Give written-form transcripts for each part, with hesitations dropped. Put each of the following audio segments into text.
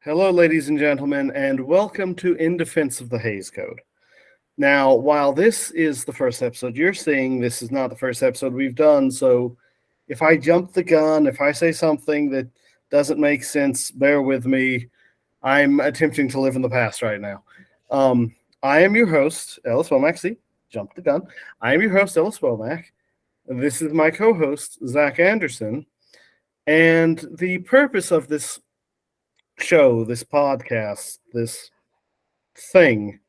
Hello, ladies and gentlemen, and welcome to In Defense of the Hays Code. Now, while this is the first episode you're seeing, this is not the first episode we've done, so if I jump the gun, if I say something that doesn't make sense, bear with me. I'm attempting to live in the past right now. I am your host, Ellis Womack. See, jump the gun. I am your host, Ellis Womack. This is my co-host, Zach Anderson, and the purpose of this show, this podcast, this thing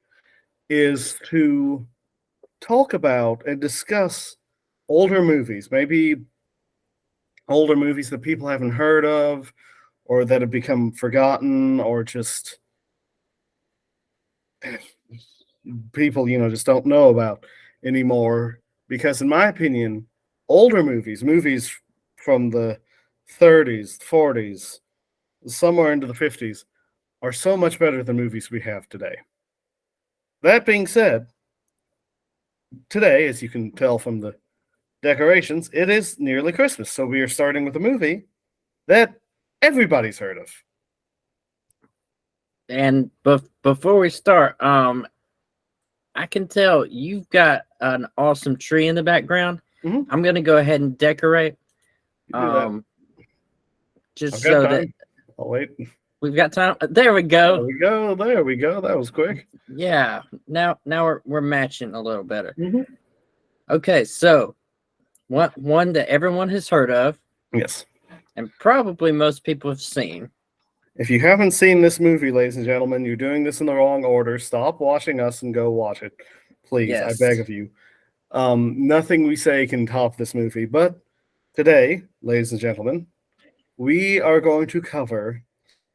is to talk about and discuss older movies, maybe older movies that people haven't heard of or that have become forgotten or just people, just don't know about anymore. Because in my opinion, older movies from the 30s, 40s, somewhere into the 50s, are so much better than movies we have today. That being said, today, as you can tell from the decorations, it is nearly Christmas. So we are starting with a movie that everybody's heard of. And before we start, I can tell you've got an awesome tree in the background. Mm-hmm. I'm going to go ahead and decorate. Just so that I'll wait. We've got time. There we go. There we go. That was quick. Yeah. Now we're matching a little better. Mm-hmm. Okay, so one that everyone has heard of. Yes. And probably most people have seen. If you haven't seen this movie, ladies and gentlemen, you're doing this in the wrong order. Stop watching us and go watch it. Please, yes. I beg of you. Nothing we say can top this movie. But today, ladies and gentlemen, we are going to cover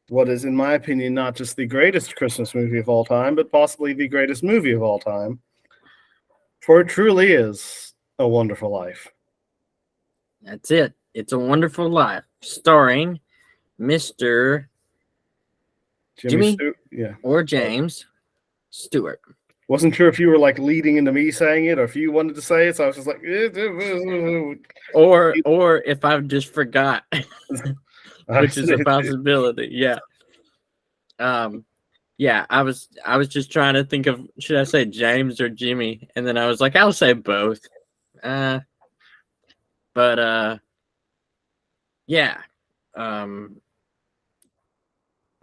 what is, in my opinion, not just the greatest Christmas movie of all time, but possibly the greatest movie of all time. For it truly is A Wonderful Life. That's it. It's a Wonderful Life, starring Mr. Jimmy or James Stewart. Wasn't sure if you were like leading into me saying it or if you wanted to say it, so I was just like, or if I just forgot, which is a possibility. Yeah. Yeah, I was just trying to think of, should I say James or Jimmy? And then I was like, I'll say both. Yeah.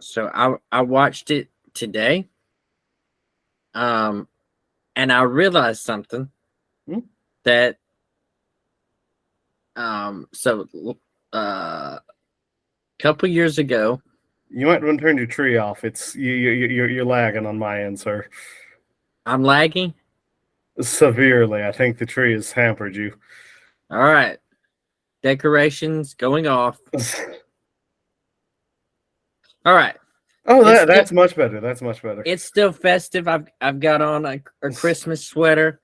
So I watched it today. And I realized something that couple years ago. You might want to turn your tree off. It's you're lagging on my end, sir. I'm lagging? Severely. I think the tree has hampered you. All right. Decorations going off. All right. Oh, that's much better. That's much better. It's still festive. I've got on a Christmas sweater.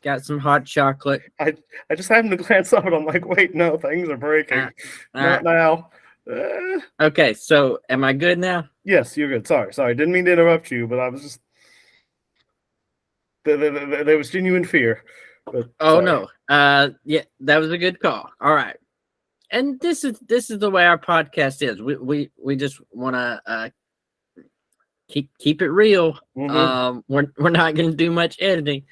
Got some hot chocolate. I just happened to glance up and I'm like, wait, no, things are breaking. Not now. Okay, so am I good now? Yes, you're good. Sorry. Didn't mean to interrupt you, but I was just there was genuine fear. But no. Yeah, that was a good call. All right. And this is the way our podcast is. We just want to keep it real. Mm-hmm. We're not going to do much editing.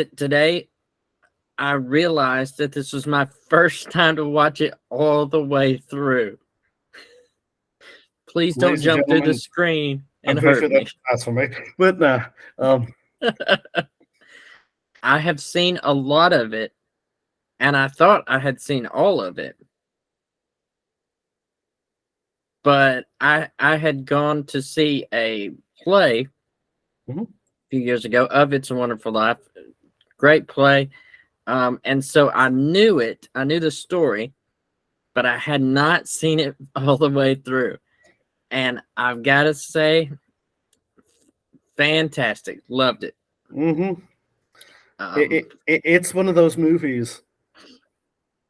Today I realized that this was my first time to watch it all the way through. Please don't jump through the screen and hurt me. That's for me. But nah. I have seen a lot of it, and I thought I had seen all of it. But I had gone to see a play a few years ago of It's a Wonderful Life. Great play. And so I knew it. I knew the story, but I had not seen it all the way through. And I've got to say, fantastic. Loved it. Mm-hmm. It's one of those movies,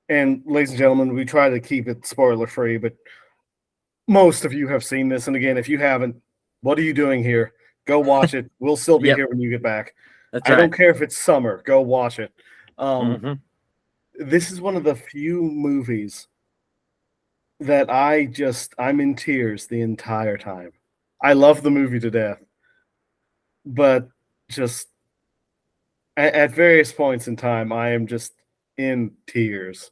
and ladies and gentlemen, we try to keep it spoiler free, but most of you have seen this. And again, if you haven't, what are you doing here? Go watch it. We'll still be here when you get back. That's I don't care if it's summer. Go watch it. this is one of the few movies that I'm in tears the entire time. I love the movie to death, but just at various points in time, I am just in tears.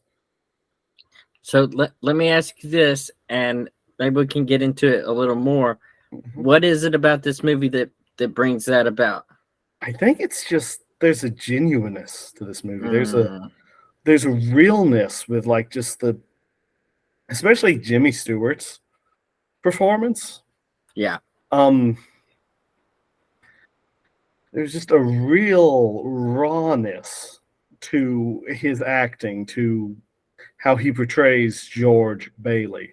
So let me ask you this, and maybe we can get into it a little more. Mhm. What is it about this movie that brings that about? I think it's just there's a genuineness to this movie. Mm, There's a realness with like just especially Jimmy Stewart's performance. yeah. There's just a real rawness to his acting, to how he portrays George Bailey.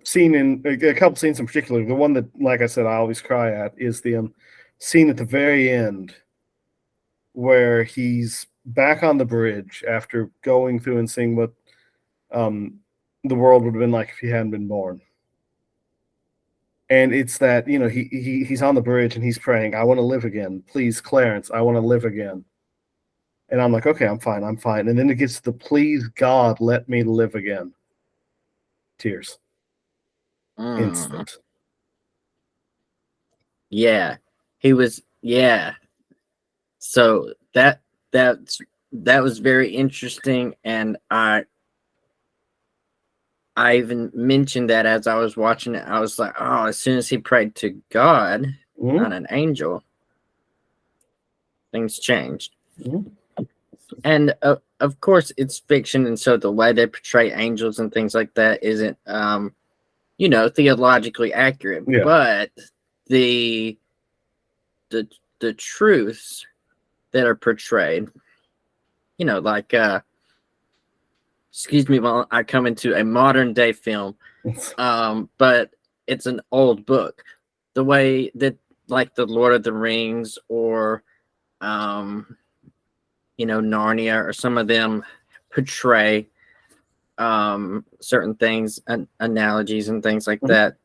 Scene in a couple scenes in particular, the one that, like I said, I always cry at is the scene at the very end where he's back on the bridge after going through and seeing what the world would have been like if he hadn't been born. And it's that, he's on the bridge and he's praying, I want to live again. Please, Clarence, I want to live again. And I'm like, okay, I'm fine. And then it gets to the please, God, let me live again. Tears. Instant. Yeah. He was, yeah. So that was very interesting, and I even mentioned that as I was watching it. I was like, oh, as soon as he prayed to God, not an angel, things changed. And of course, it's fiction, and so the way they portray angels and things like that isn't, theologically accurate. Yeah. But the truths that are portrayed, like excuse me while I come into a modern day film, but it's an old book. The way that, like, the Lord of the Rings or Narnia or some of them portray certain things and analogies and things like that,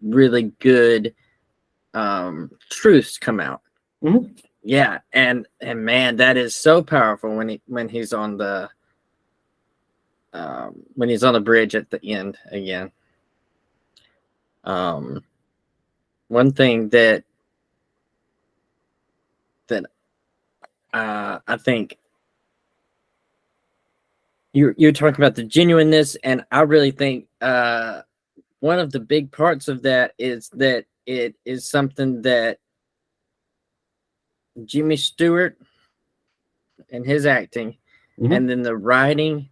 really good truths come out. Yeah, and man, that is so powerful when he's on the bridge at the end again. One thing that I think you're talking about the genuineness, and I really think one of the big parts of that is that it is something that Jimmy Stewart and his acting, and then the writing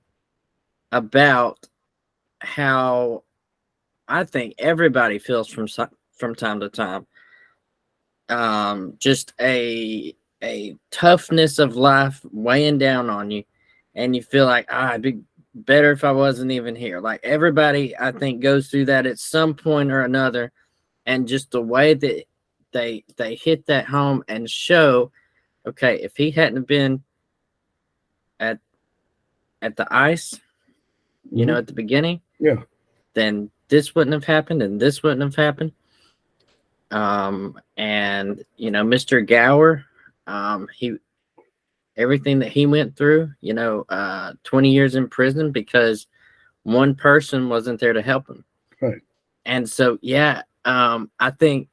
about how I think everybody feels from time to time. Just a toughness of life weighing down on you, and you feel like, it'd be better if I wasn't even here. Like, everybody, I think, goes through that at some point or another, and just the way that they hit that home and show, okay, if he hadn't been at the ice, at the beginning, then this wouldn't have happened, and this wouldn't have happened. And Mr. Gower, everything that he went through, 20 years in prison because one person wasn't there to help him. Right. And so, yeah, I think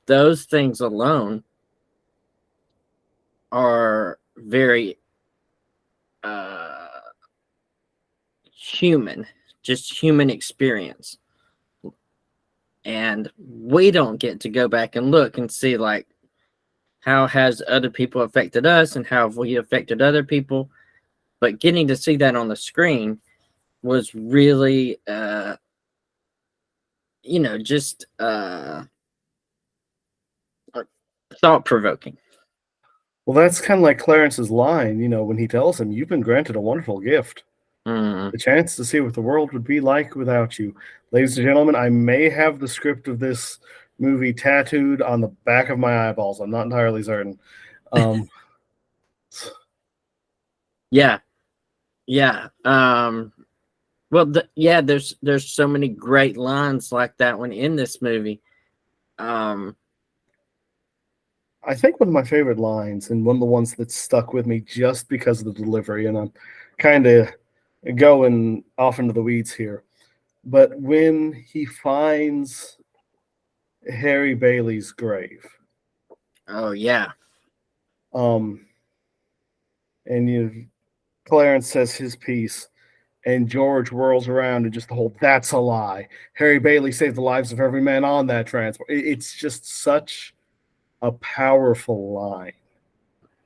those things alone are very human, just human experience. And we don't get to go back and look and see, like, how has other people affected us and how have we affected other people. But getting to see that on the screen was really, just thought-provoking. Well, that's kind of like Clarence's line, when he tells him, you've been granted a wonderful gift. The chance to see what the world would be like without you. Ladies and gentlemen, I may have the script of this movie tattooed on the back of my eyeballs. I'm not entirely certain. Yeah. Well, there's so many great lines like that one in this movie. I think one of my favorite lines, and one of the ones that stuck with me just because of the delivery, and I'm kind of going off into the weeds here, but when he finds Harry Bailey's grave, Oh yeah. um, and Clarence says his piece, and George whirls around and just the whole "that's a lie." Harry Bailey saved the lives of every man on that transport. It's just such a powerful line.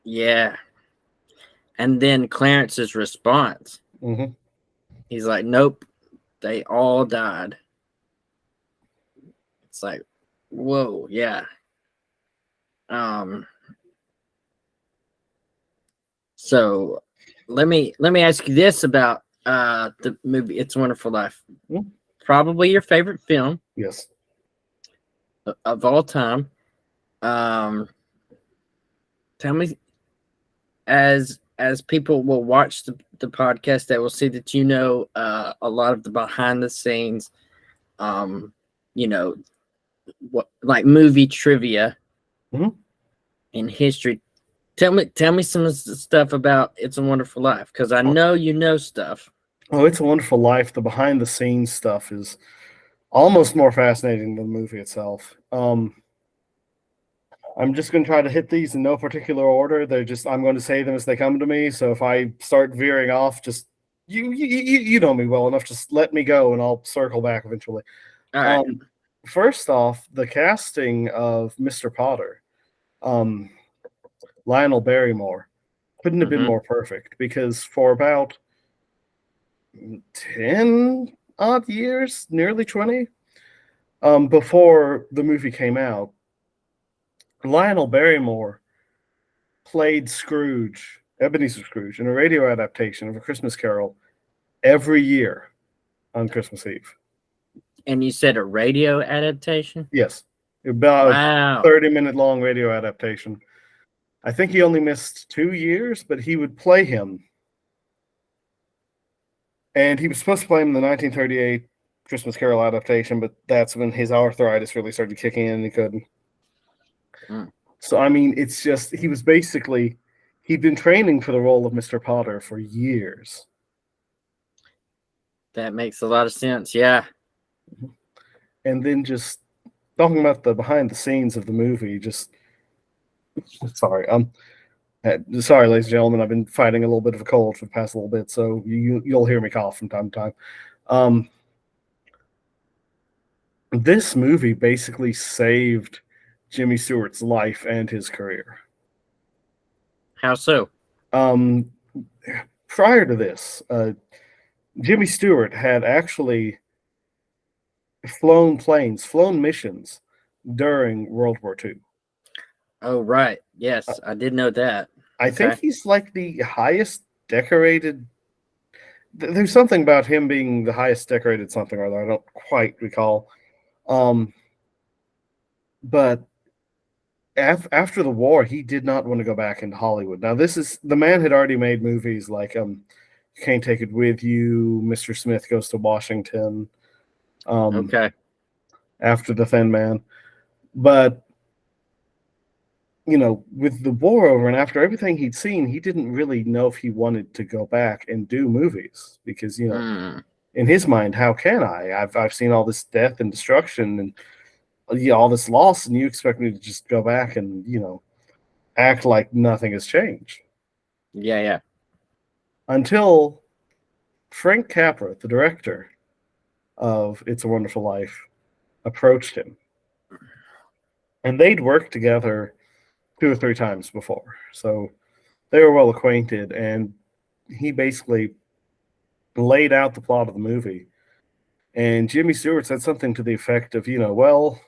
Yeah. And then Clarence's response. Mm-hmm. He's like, "Nope, they all died." It's like, whoa, yeah. Um. So let me ask you this about the movie It's a Wonderful Life. Mm-hmm. Probably your favorite film Yes. of all time. Um. Tell me, as people will watch the podcast, they will see that you know a lot of the behind the scenes, um, you know, what like movie trivia Mm-hmm. in history. Tell me some of the stuff about It's a Wonderful Life, because I know you know stuff. Oh, It's a Wonderful Life. The behind the scenes stuff is almost more fascinating than the movie itself. I'm just going to try to hit these in no particular order. I'm going to say them as they come to me. So if I start veering off, just you know me well enough. Just let me go, and I'll circle back eventually. All right. First off, the casting of Mr. Potter, um, Lionel Barrymore, couldn't have been more perfect because for about 10 odd years, nearly 20, before the movie came out, Lionel Barrymore played Scrooge, Ebenezer Scrooge, in a radio adaptation of A Christmas Carol every year on Christmas Eve. And you said a radio adaptation? Yes. About Wow. a 30-minute long radio adaptation. I think he only missed 2 years, but he would play him. And he was supposed to play him in the 1938 Christmas Carol adaptation, but that's when his arthritis really started kicking in and he couldn't. Mm. So, I mean, it's just, he'd been training for the role of Mr. Potter for years. That makes a lot of sense. Yeah. And then just talking about the behind the scenes of the movie, just sorry, sorry, ladies and gentlemen, I've been fighting a little bit of a cold for the past little bit, so you'll hear me cough from time to time. This movie basically saved Jimmy Stewart's life and his career. How so? Prior to this, Jimmy Stewart had actually flown missions during World War II. Oh, right. Yes, I did know that. I think he's like the highest decorated. There's something about him being the highest decorated something or other. I don't quite recall. But after the war, he did not want to go back into Hollywood. Now, the man had already made movies like Can't Take It With You, Mr. Smith Goes to Washington. After The Thin Man. But, with the war over and after everything he'd seen, he didn't really know if he wanted to go back and do movies because, in his mind, how can I? I've seen all this death and destruction and all this loss, and you expect me to just go back and, act like nothing has changed. Yeah. Until Frank Capra, the director of It's a Wonderful Life, approached him. And they'd worked together 2 or 3 times before. So they were well acquainted, and he basically laid out the plot of the movie. And Jimmy Stewart said something to the effect of, well,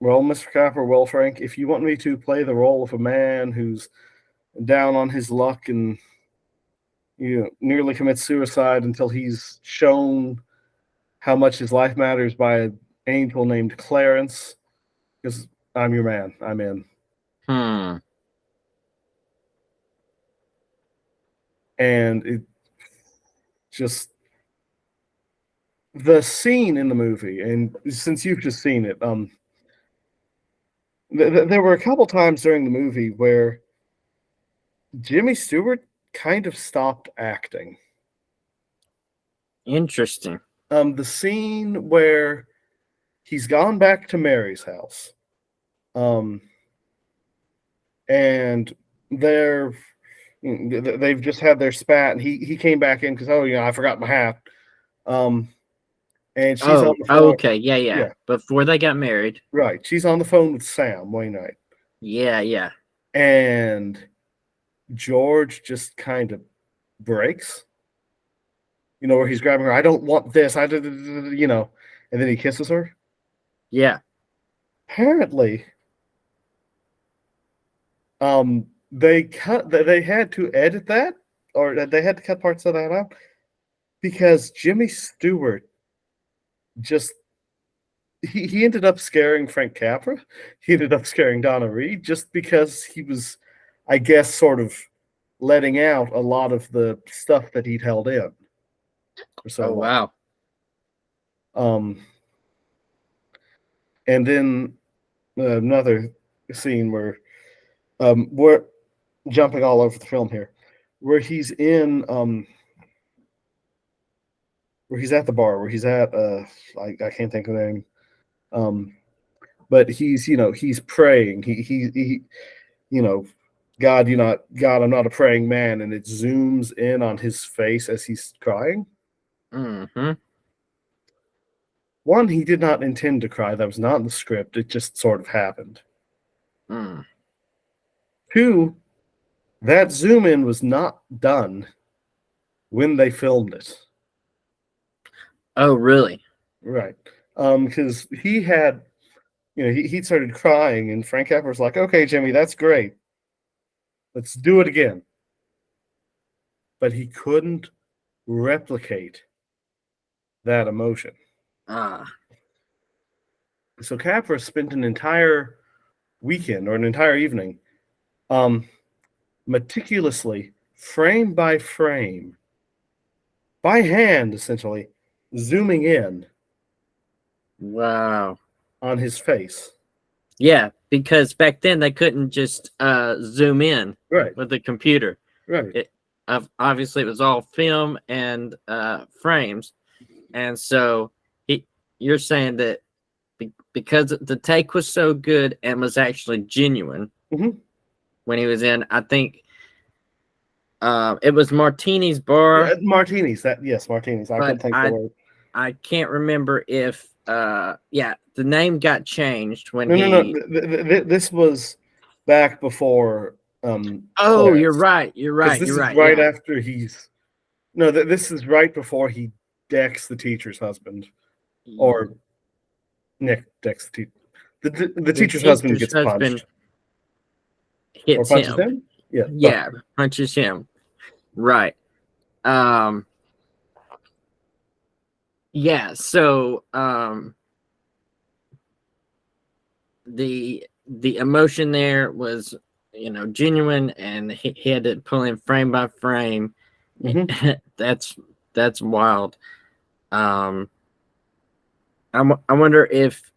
Mr. Capra, well, Frank, if you want me to play the role of a man who's down on his luck and nearly commits suicide until he's shown how much his life matters by an angel named Clarence, because I'm your man, I'm in. And it just, the scene in the movie, and since you've just seen it, There were a couple times during the movie where Jimmy Stewart kind of stopped acting. Interesting. The scene where he's gone back to Mary's house, and they've just had their spat, and he came back in because I forgot my hat, and she's on the phone. Okay, yeah. Before they got married, right? She's on the phone with Sam Wainwright. Yeah. And George just kind of breaks, where he's grabbing her. I don't want this. And then he kisses her. Yeah. Apparently, they had to edit that, or they had to cut parts of that out because Jimmy Stewart he ended up scaring Frank Capra. He ended up scaring Donna Reed just because he was, I guess, sort of letting out a lot of the stuff that he'd held in. Wow. And then another scene where we're jumping all over the film here, where he's in where he's at the bar, where he's at I can't think of the name. But he's praying. He God, God, I'm not a praying man, and it zooms in on his face as he's crying. Mm-hmm. One, he did not intend to cry. That was not in the script. It just sort of happened. Mm. Two, that zoom in was not done when they filmed it. Oh, really? Right. Because he had, he started crying, and Frank Capra was like, "Okay, Jimmy, that's great. Let's do it again." But he couldn't replicate that emotion. So Capra spent an entire weekend or an entire evening meticulously, frame by frame, by hand, essentially, zooming in. Wow. On his face. Yeah, because back then they couldn't just zoom in with the computer. Right. Obviously, it was all film and frames, and so you're saying that because the take was so good and was actually genuine when he was in, I think it was Martini's Bar. Yeah, Martini's. Martini's. I couldn't think of the word. I can't remember if the name got changed when No. This was back before. Clarence. You're right. This is right after he's. No, this is right before he decks the teacher's husband, or Nick decks the teacher's husband gets punched. Hits or punches him. Yeah, punches him. Right. Yeah. So the emotion there was genuine, and he had to pull in frame by frame. That's wild. I wonder if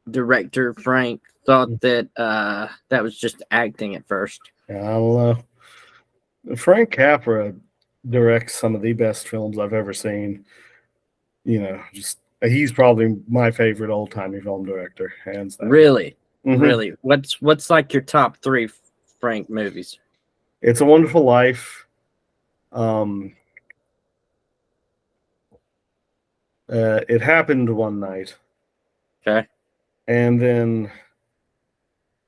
director Frank thought that that was just acting at first. I don't know. Frank Capra directs some of the best films I've ever seen. He's probably my favorite old-timey film director, hands down. Really? Really? What's like your top 3 Frank movies? It's a Wonderful Life. It Happened One Night. Okay. And then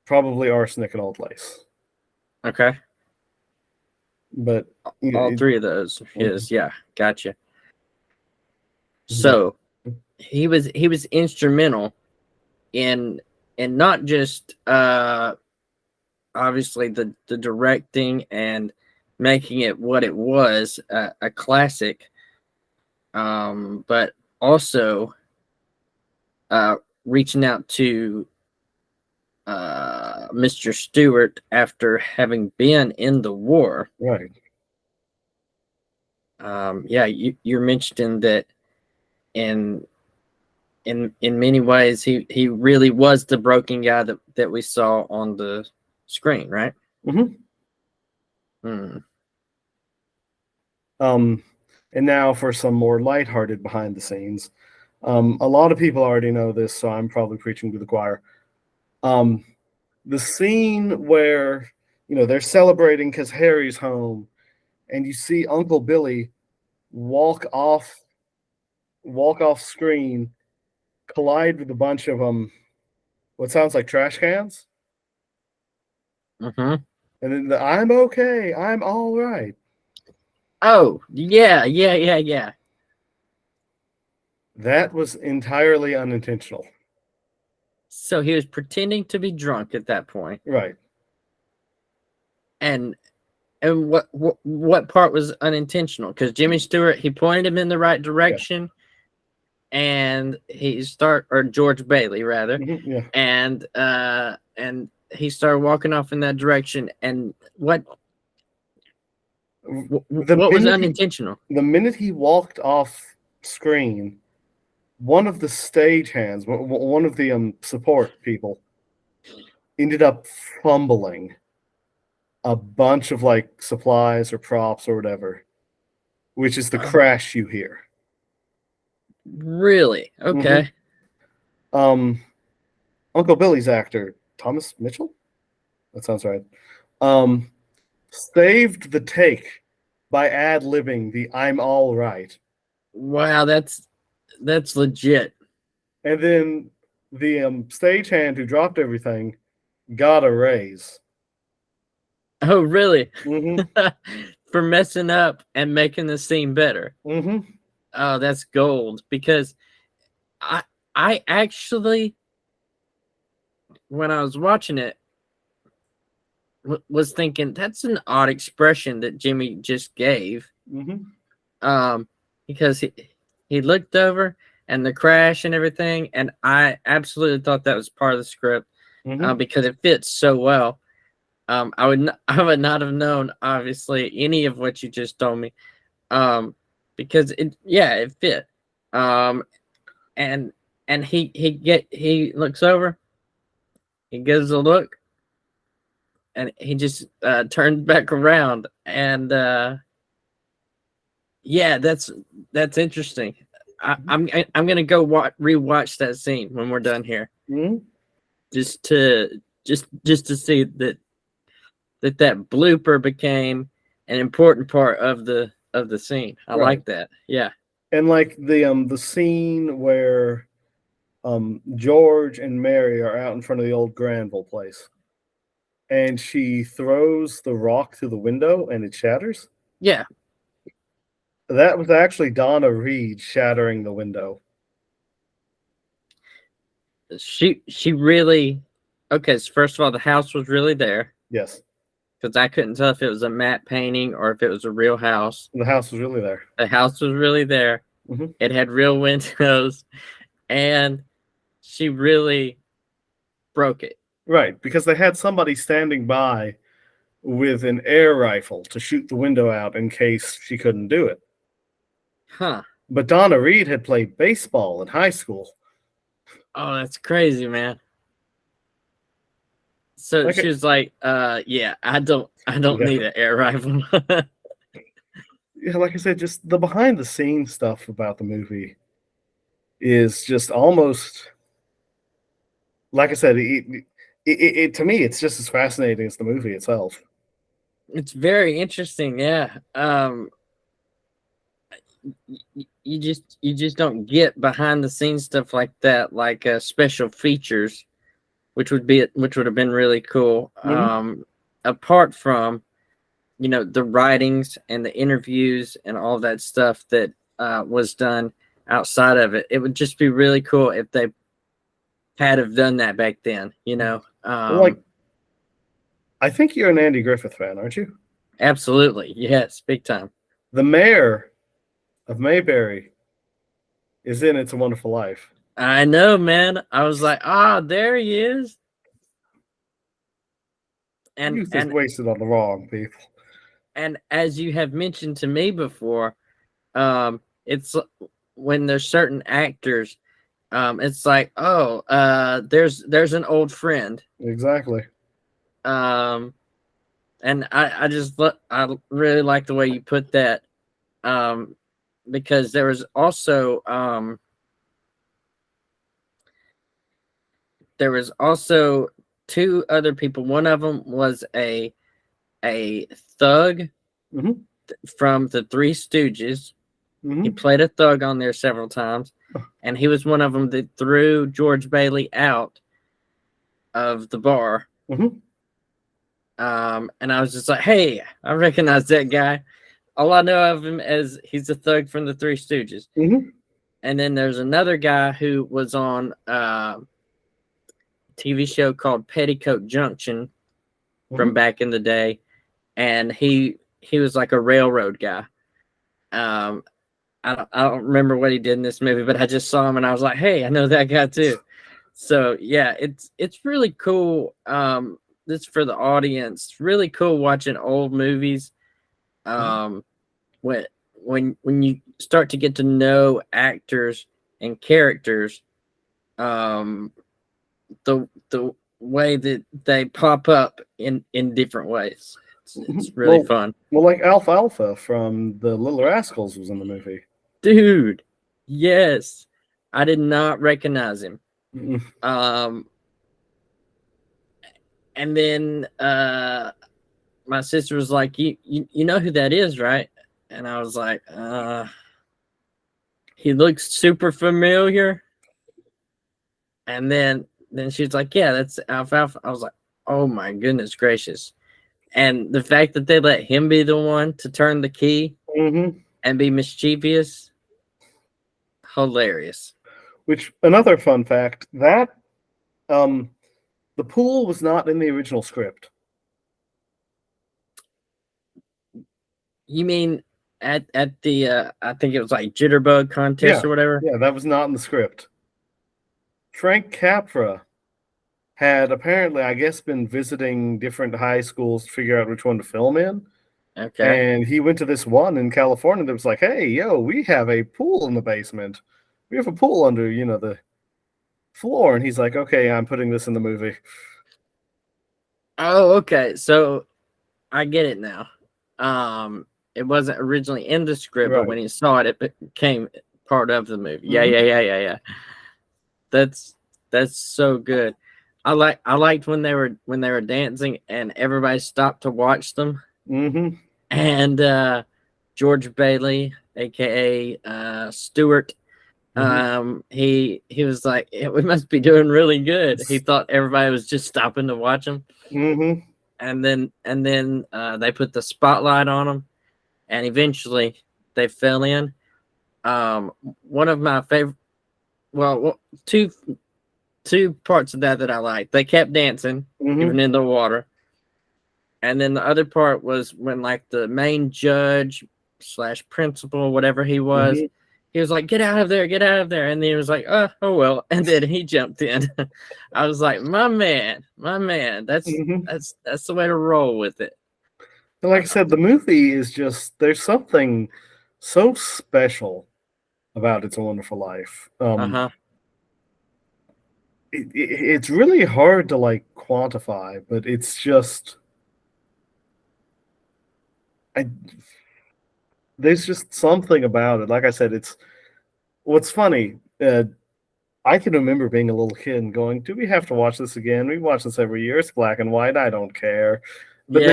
probably Arsenic and Old Lace. Okay. But all 3 of those gotcha. So he was instrumental in not just obviously the directing and making it what it was, a classic, but also reaching out to Mr. Stewart after having been in the war. Right. You're mentioning that in in many ways, he really was the broken guy that we saw on the screen, right? Mm-hmm. And now for some more lighthearted behind the scenes. A lot of people already know this, so I'm probably preaching to the choir. The scene where they're celebrating because Harry's home, and you see Uncle Billy walk off screen, collide with a bunch of what sounds like trash cans, Mm-hmm. and then I'm okay, I'm all right. Oh, yeah. That was entirely unintentional. So he was pretending to be drunk at that point. Right. And what part was unintentional? Because Jimmy Stewart, he pointed him in the right direction, and or George Bailey rather, Yeah. And he started walking off in that direction. And what was unintentional? The minute he walked off screen, one of the stagehands, one of the support people, ended up fumbling a bunch of like supplies or props or whatever, which is the crash you hear. Really? Okay. Uncle Billy's actor, Thomas Mitchell? That sounds right. Saved the take by ad-libbing the "I'm all right." Wow, that's legit. And then the stagehand who dropped everything got a raise. Oh, really? Mm-hmm. For messing up and making the scene better. Mm-hmm. Oh, that's gold. Because I actually, when I was watching it, was thinking that's an odd expression that Jimmy just gave. Mm-hmm. Because he looked over and the crash and everything, and I absolutely thought that was part of the script. Mm-hmm. Because it fits so well. I would not have known, obviously, any of what you just told me, because it fit. And he looks over, he gives a look, and he just turns back around, and that's interesting. I'm gonna go rewatch that scene when we're done here, just to see that blooper became an important part of the scene. I like that. Yeah. And like the scene where George and Mary are out in front of the old Granville place, and she throws the rock through the window and it shatters. Yeah. That was actually Donna Reed shattering the window. She really okay. So first of all, the house was really there. Yes. Because I couldn't tell if it was a matte painting or if it was a real house. The house was really there. The house was really there. Mm-hmm. It had real windows, and she really broke it. Right, because they had somebody standing by with an air rifle to shoot the window out in case she couldn't do it. Huh. But Donna Reed had played baseball in high school. Oh, that's crazy, man. So she was like, yeah, I don't need an air rifle. Yeah, like I said, just the behind the scenes stuff about the movie is just almost, like I said, it to me, it's just as fascinating as the movie itself. It's very interesting, yeah. You just don't get behind the scenes stuff like that, like special features, which would have been really cool. Mm-hmm. Apart from the writings and the interviews and all that stuff that was done outside of it, it would just be really cool if they had have done that back then. Like, I think you're an Andy Griffith fan, aren't you? Absolutely, yes, big time. The mayor of Mayberry is in It's a Wonderful Life. I know, man. I was like, there he is. And youth is wasted on the wrong people. And as you have mentioned to me before, it's when there's certain actors, It's like, oh, there's an old friend. Exactly. And I really like the way you put that. Because there was also two other people. One of them was a thug from the Three Stooges. He played a thug on there several times, and he was one of them that threw George Bailey out of the bar. And I was just like, hey, I recognize that guy. All I know of him as he's a thug from the Three Stooges. And then there's another guy who was on a TV show called Petticoat Junction from back in the day, and he was like a railroad guy. I don't remember what he did in this movie, but I just saw him and I was like, hey, I know that guy too. So yeah, it's really cool. This for the audience. Really cool watching old movies. When you start to get to know actors and characters, the way that they pop up in different ways. It's really fun. Well, like Alfalfa from the Little Rascals was in the movie. Dude, yes. I did not recognize him. And then my sister was like, you know who that is, right? And I was like, he looks super familiar. And then she's like, yeah, that's Alfalfa. I was like, oh my goodness gracious. And the fact that they let him be the one to turn the key and be mischievous, hilarious. Which, another fun fact, that the pool was not in the original script. You mean at the I think it was like Jitterbug contest or whatever? Yeah, that was not in the script. Frank Capra had apparently, I guess, been visiting different high schools to figure out which one to film in. Okay. And he went to this one in California that was like, hey, yo, we have a pool in the basement. We have a pool under, the floor. And he's like, okay, I'm putting this in the movie. Oh, okay. So I get it now. It wasn't originally in the script, but when he saw it, it became part of the movie. Yeah. That's so good. I liked when they were dancing and everybody stopped to watch them. And George Bailey, aka Stewart, he was like, we must be doing really good. He thought everybody was just stopping to watch him. And then they put the spotlight on him, and eventually they fell in. One of my favorite, two parts of that I liked. They kept dancing even in the water. And then the other part was when like the main judge / principal, whatever he was, he was like, get out of there. And then he was like, oh well. And then he jumped in. I was like, my man, that's the way to roll with it. And like I said, the movie is just, there's something so special about It's a Wonderful Life. It's really hard to like quantify, but it's just, there's just something about it. Like I said, it's what's funny. I can remember being a little kid and going, "Do we have to watch this again? We watch this every year. It's black and white. I don't care." But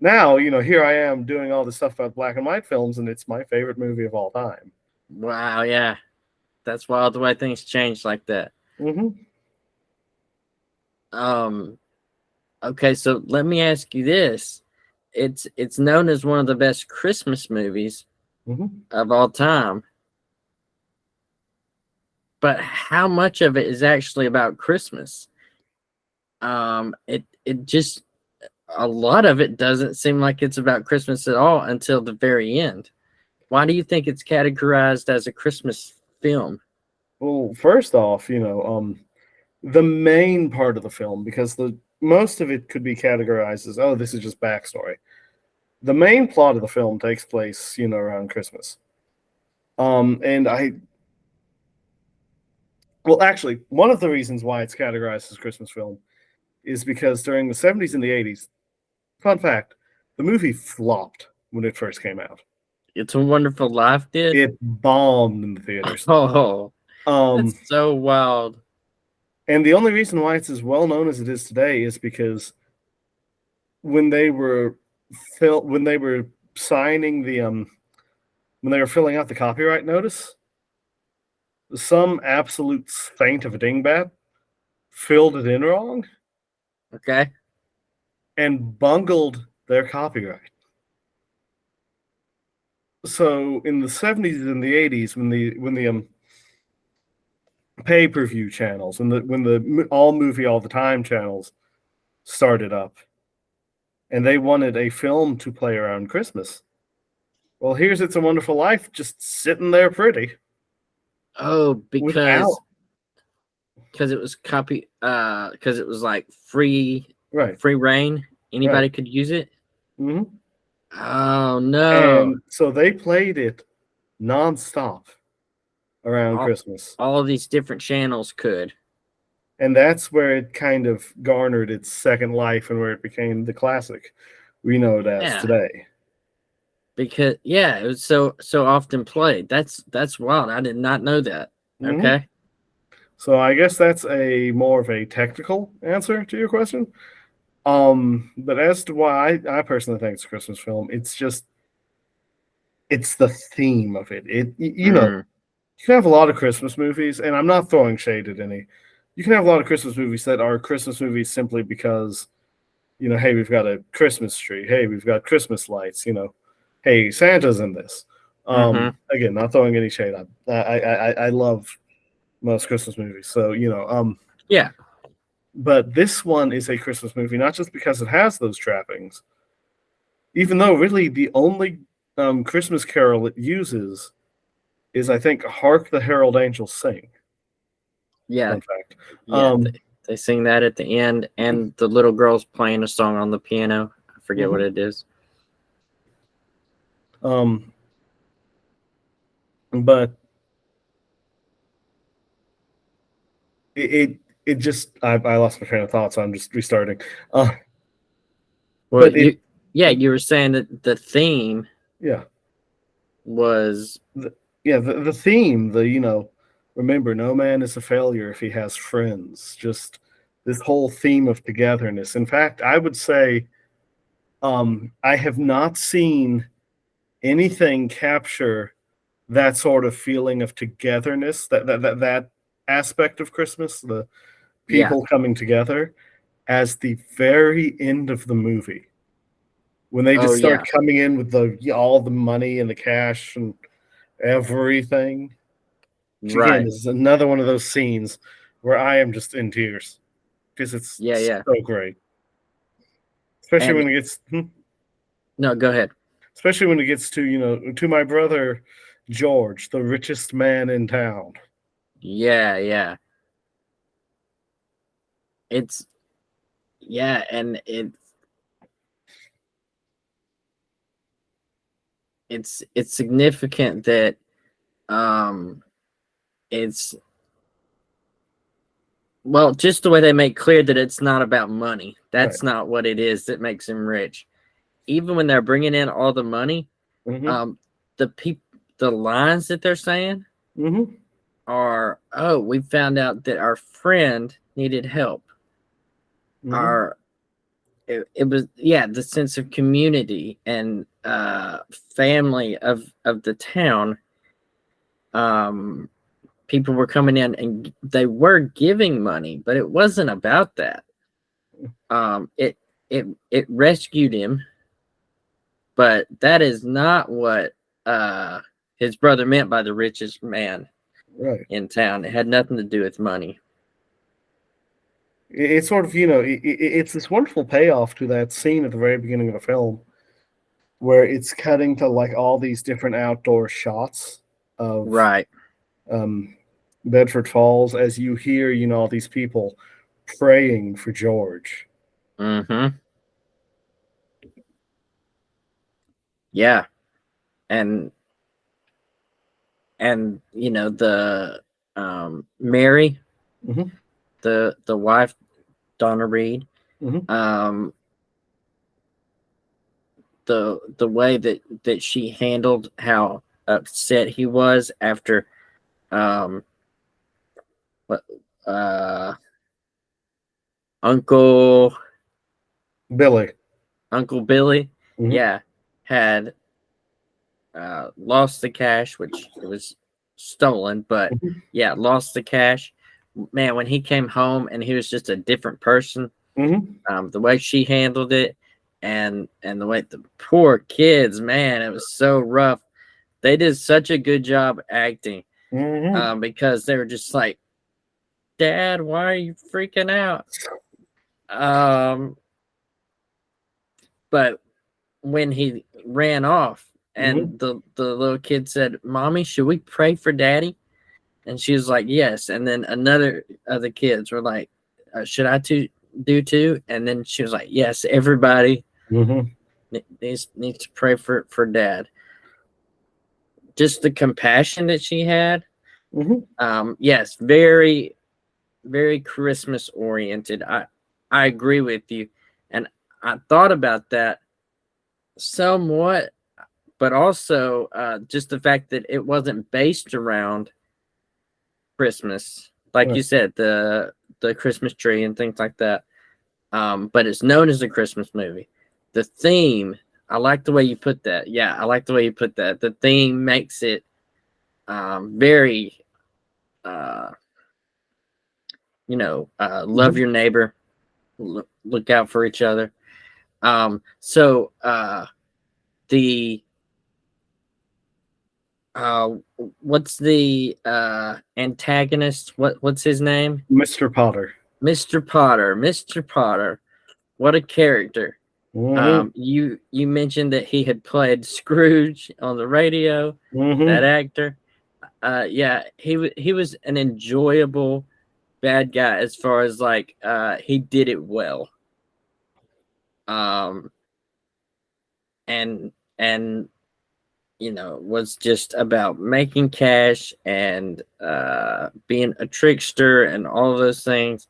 now here I am doing all this stuff about black and white films, and it's my favorite movie of all time. Wow, yeah, that's wild the way things change like that. Okay, so let me ask you this. It's known as one of the best Christmas movies of all time. But how much of it is actually about Christmas? It just, a lot of it doesn't seem like it's about Christmas at all until the very end. Why do you think it's categorized as a Christmas film? Well, first off, the main part of the film, because most of it could be categorized as, oh, this is just backstory. The main plot of the film takes place, around Christmas. And Well, actually, one of the reasons why it's categorized as a Christmas film is because during the 70s and the 80s, fun fact, the movie flopped when it first came out. It's a Wonderful Life did? It bombed in the theaters. Oh, Um, that's so wild. and the only reason why it's as well known as it is today is because when they were signing the when they were filling out the copyright notice, some absolute saint of a dingbat filled it in wrong Okay. and bungled their copyright. So in the 70s and the 80s, when the pay-per-view channels and when the all movie all the time channels started up, and they wanted a film to play around Christmas, well, here's It's a Wonderful Life just sitting there pretty. Oh, without because it was because it was like free right. reign. Anybody could use it. hmm Oh no! And so they played it nonstop around Christmas. All of these different channels could. And that's where it kind of garnered its second life and where it became the classic we know it as today. Because it was so often played. That's wild. I did not know that. Mm-hmm. Okay. So I guess that's a more of a technical answer to your question. But as to why I personally think it's a Christmas film, it's the theme of it. You know, you can have a lot of Christmas movies, and I'm not throwing shade at any. You can have a lot of Christmas movies that are Christmas movies simply because, hey, we've got a Christmas tree. Hey, we've got Christmas lights. Hey, Santa's in this. Again, not throwing any shade. I love most Christmas movies, so yeah. But this one is a Christmas movie, not just because it has those trappings, even though really the only Christmas carol it uses is, I think, "Hark the Herald Angels Sing." Yeah. Fun fact. Yeah, they sing that at the end, and the little girl's playing a song on the piano. I forget what it is. But it just I lost my train of thought, so I'm just restarting. Well, you were saying that the theme, was the theme. Remember, no man is a failure if he has friends. Just this whole theme of togetherness. In fact, I would say, I have not seen anything capture that sort of feeling of togetherness, that aspect of Christmas, the people coming together, as the very end of the movie, when they just start coming in with all the money and the cash and everything. Which again is another one of those scenes where I am just in tears because it's so great. Especially when it gets No, go ahead. Especially when it gets to my brother George, the richest man in town. Yeah. It's significant that it's just the way they make clear that it's not about money. That's not what it is that makes him rich. Even when they're bringing in all the money, the lines that they're saying are, "Oh, we found out that our friend needed help." It was the sense of community and family of the town. People were coming in and they were giving money, but it wasn't about that. It rescued him, but that is not what his brother meant by the richest man in town. It had nothing to do with money. It's sort of, it's this wonderful payoff to that scene at the very beginning of the film where it's cutting to like all these different outdoor shots of Bedford Falls as you hear, all these people praying for George. Yeah. And the Mary, Mhm. the wife, Donna Reed. Mhm. The way that she handled how upset he was after what uh Uncle Billy. Billy, Mhm. yeah, had lost the cash, which it was stolen, but Mhm. yeah, lost the cash. Man, when he came home and he was just a different person, Mhm. the way she handled it, and the way the poor kids, man, it was so rough. They did such a good job acting, Mhm. because they were just like, "Dad, why are you freaking out?" Um, but when he ran off Mhm. and the little kid said, "Mommy, should we pray for Daddy?" And she was like, "Yes." And then another of the kids were like, "Should I do too?" And then she was like, "Yes, everybody Mhm. needs to pray for Dad." Just the compassion that she had. Mhm. Yes, very very Christmas oriented. I agree with you, and I thought about that somewhat, but also just the fact that it wasn't based around Christmas, like Right. you said, the Christmas tree and things like that. But it's known as a Christmas movie. The theme, I like the way you put that. Yeah, I like the way you put that. The theme makes it very, uh, love Mhm. your neighbor, look out for each other. So the uh, what's the antagonist? What's his name? Mr. Potter. Mr. Potter. Mr. Potter. What a character. Mhm. You mentioned that he had played Scrooge on the radio. That Mhm. actor. Yeah, he was an enjoyable bad guy as far as like he did it well. Um, and was just about making cash and being a trickster and all of those things.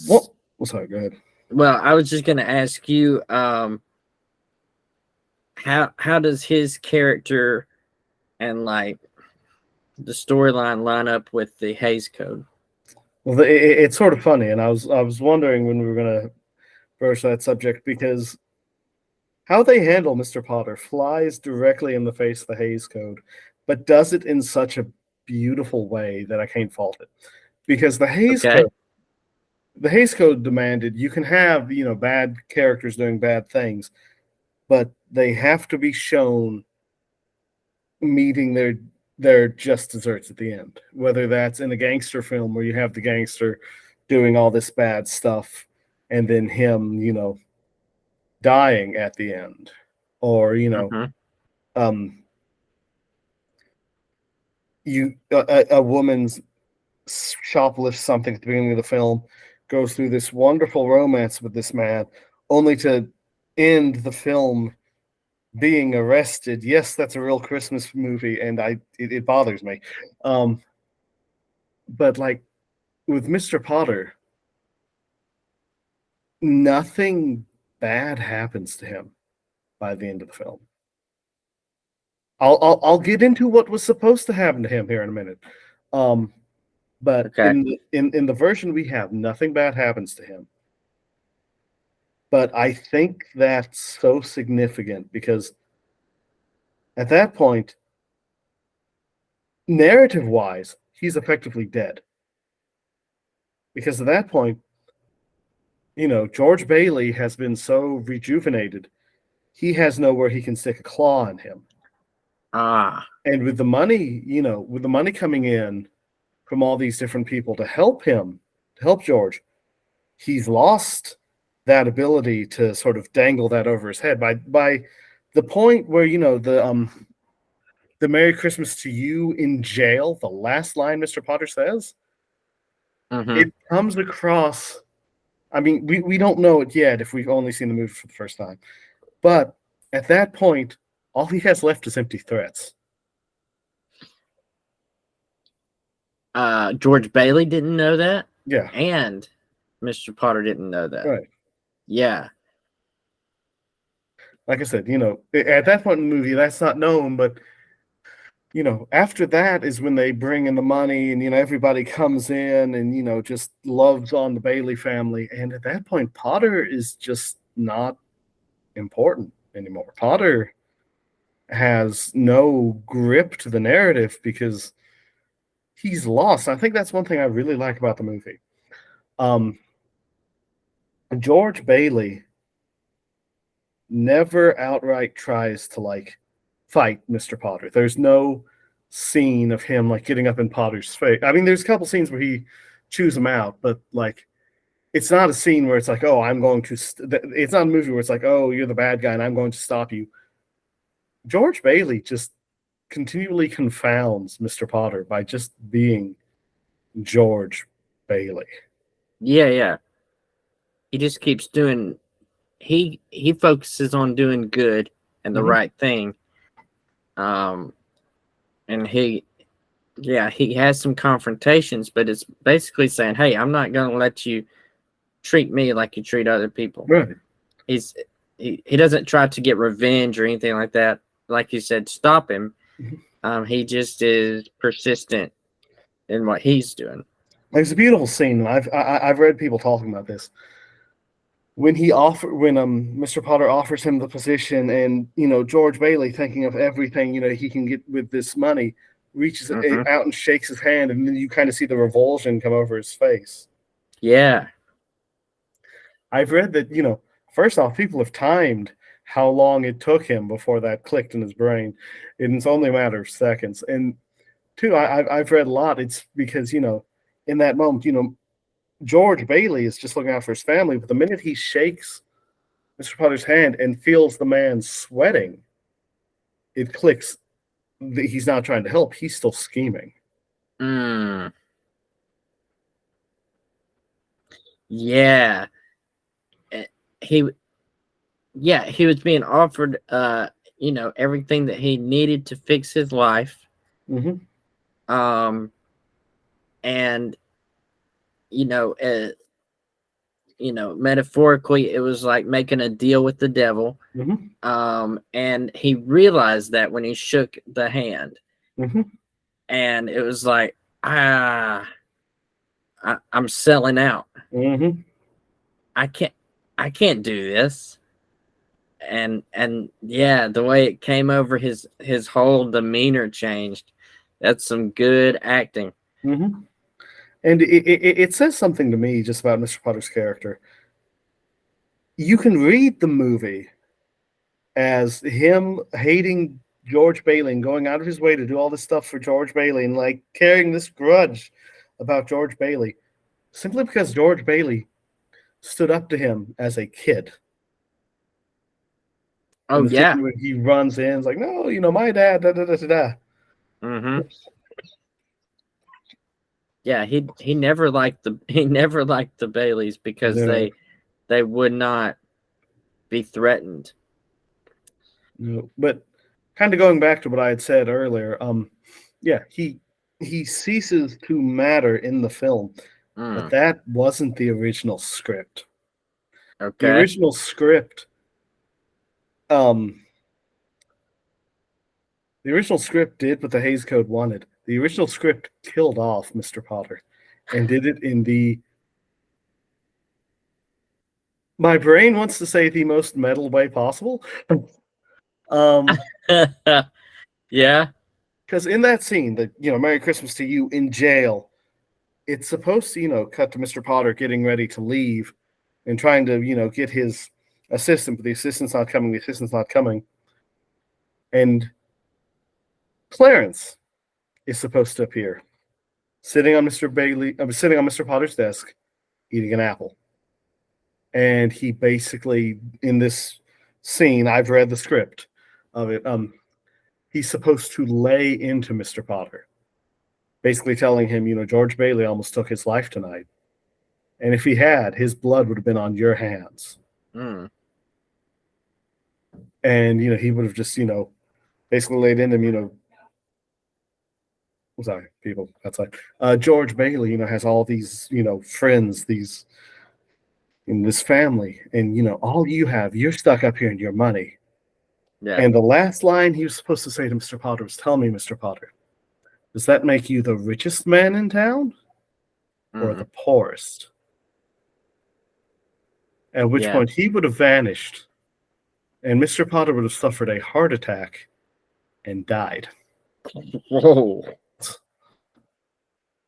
What? Oh, sorry. Go ahead. Well, I was just going to ask you, how does his character and like the storyline line up with the Hayes Code? Well, it's sort of funny, and I was wondering when we were gonna broach that subject because how they handle Mr. Potter flies directly in the face of the Hayes Code, but does it in such a beautiful way that I can't fault it. Because Okay. the Hayes Code demanded you can have, bad characters doing bad things, but they have to be shown meeting their just desserts at the end. Whether that's in a gangster film where you have the gangster doing all this bad stuff and then him, dying at the end, or Mm-hmm. um, a woman's shoplifts something at the beginning of the film, goes through this wonderful romance with this man, only to end the film being arrested. Yes, that's a real Christmas movie, and it bothers me. Um, but like with Mr. Potter, nothing bad happens to him by the end of the film. I'll get into what was supposed to happen to him here in a minute. Um, but Okay. in the version we have, nothing bad happens to him. But I think that's so significant because at that point, narrative wise, he's effectively dead. Because at that point, George Bailey has been so rejuvenated, he has nowhere he can stick a claw in him. Ah. And with the money, with the money coming in from all these different people to help him, to help George, he's lost that ability to sort of dangle that over his head by the point where the Merry Christmas to you in jail, the last line Mr. Potter says, Mm-hmm. it comes across. I mean, we don't know it yet if we've only seen the movie for the first time. But at that point, all he has left is empty threats. George Bailey didn't know that, Yeah, and Mr. Potter didn't know that. right. Yeah. Like I said, at that point in the movie, that's not known, but after that is when they bring in the money and, everybody comes in and, just loves on the Bailey family. And at that point, Potter is just not important anymore. Potter has no grip to the narrative because he's lost. I think that's one thing I really like about the movie. George Bailey never outright tries to fight Mr. Potter. There's no scene of him getting up in Potter's face. I mean, there's a couple scenes where he chews him out, but it's not a scene where it's like, oh, I'm going to. It's not a movie where it's like, oh, you're the bad guy and I'm going to stop you. George Bailey just continually confounds Mr. Potter by just being George Bailey. Yeah. He just keeps doing. He focuses on doing good and the right thing. And he has some confrontations, but it's basically saying, hey, I'm not going to let you treat me like you treat other people. Right. He doesn't try to get revenge or anything like that. Like you said, stop him. He just is persistent in what he's doing. There's a beautiful scene. I've read people talking about this. When Mr. Potter offers him the position, and George Bailey, thinking of everything he can get with this money, reaches out and shakes his hand, and then you kind of see the revulsion come over his face. Yeah, I've read that first off, people have timed how long it took him before that clicked in his brain, and it's only a matter of seconds. And two, I've read a lot. It's because in that moment, George Bailey is just looking out for his family, but the minute he shakes Mr. Potter's hand and feels the man sweating, it clicks that he's not trying to help. He's still scheming. Yeah. He was being offered, everything that he needed to fix his life. And metaphorically, it was like making a deal with the devil. And he realized that when he shook the hand, and it was like, I'm selling out. I can't do this. And yeah, the way it came over his whole demeanor changed. That's some good acting. And it says something to me just about Mr. Potter's character. You can read the movie as him hating George Bailey and going out of his way to do all this stuff for George Bailey and carrying this grudge about George Bailey simply because George Bailey stood up to him as a kid. Oh, yeah. When he runs in, it's like, no, my dad, da da da da da. Yeah, he never liked the Baileys because they would not be threatened. No, but kind of going back to what I had said earlier, he ceases to matter in the film, but that wasn't the original script. Okay. The original script, did what the Hays Code wanted. The original script killed off Mr. Potter and did it in my brain wants to say the most metal way possible. Yeah. Because in that scene, that Merry Christmas to You in jail, it's supposed to, cut to Mr. Potter getting ready to leave and trying to, get his assistant, but the assistant's not coming. And Clarence is supposed to appear, sitting on Mr. Potter's desk, eating an apple. And he basically, in this scene, I've read the script of it, he's supposed to lay into Mr. Potter, basically telling him, George Bailey almost took his life tonight. And if he had, his blood would have been on your hands. And, he would have just, basically laid into him, sorry, people outside. George Bailey, has all these, friends, these in this family, and all you're stuck up here in your money. Yeah. And the last line he was supposed to say to Mr. Potter was, "Tell me, Mr. Potter, does that make you the richest man in town or the poorest?" At which point he would have vanished, and Mr. Potter would have suffered a heart attack and died. Whoa.